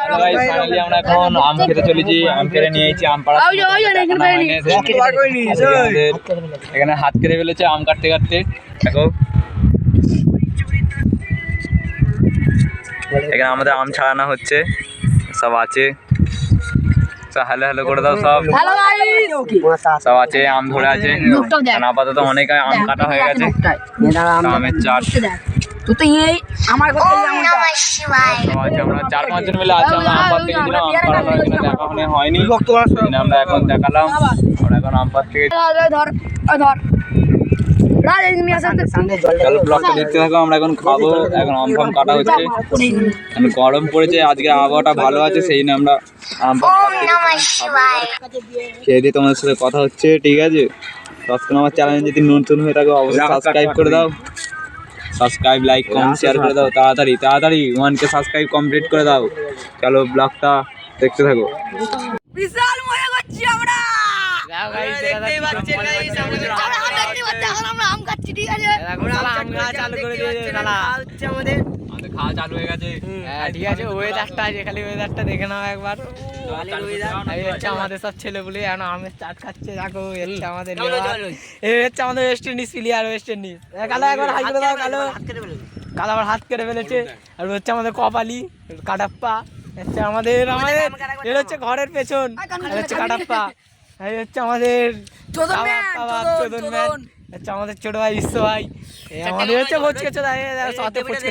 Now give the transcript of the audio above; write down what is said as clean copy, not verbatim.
Finally আমরা এখন আম খেতে চলেছি। আম কেটে নিয়েছি আম পাড়া এখানে হাত কেটে ফেলেছে আম কাটতে কাটতে। দেখো এখানে আমাদের আম ছাড়ানো হচ্ছে, সব আছে। হ্যালো হ্যালো করে দাও, সব আছে, আম ধরে আছে। আপাতত অনেক আম কাটা হয়ে গেছে, আমের চাষ। আমরা 4-5 জন মিলে আছি। আমরা আম পাড়তে গেছিলাম, আম পাড়া দেখা হয়নি, আমরা এখন দেখালাম। আমরা এখন আম পাড়তে গেছি। ব্লগটা দেখতে থাকো। আমরা এখন খাবো, এখন আম ফাম কাটা হচ্ছে। গরম পড়েছে, আজকে আবহাওয়াটা ভালো আছে, সেই জন্য আমরা আম খেয়ে দিয়ে তোমাদের সাথে কথা হচ্ছে। ঠিক আছে, ততক্ষণ আমার চ্যানেল যদি নতুন হয়ে থাকো অবশ্যই সাবস্ক্রাইব করে দাও। সাবস্ক্রাইব, লাইক, কমেন্ট, শেয়ার করে দাও। তাড়াতাড়ি 1K সাবস্ক্রাইব কমপ্লিট করে দাও। চলো ব্লগটা দেখতে থাকো। বিশাল মজা করছি আমরা। খাওয়া চালু হয়ে গেছে। ঠিক আছে, ওয়েদারটা আছে, খালি ওয়েদারটা দেখে নাও একবার। আমাদের সব ছেলেগুলি এখন আমের চাট খাচ্ছে। দেখো হচ্ছে আমাদের হচ্ছে আমাদের West Indies player, West Indies. কালো একবার হাই করে দাও। কালো কালো আবার হাত কেটে ফেলেছে। আর হচ্ছে আমাদের কপালি কাটাপ্পা, হচ্ছে আমাদের এর হচ্ছে ঘরের পেছন, হচ্ছে কাটাপ্পা। এই হচ্ছে আমাদের চোদন ম্যান, হচ্ছে আমাদের ছোট ভাই বিশ্ব ভাই। আমাদের হচ্ছে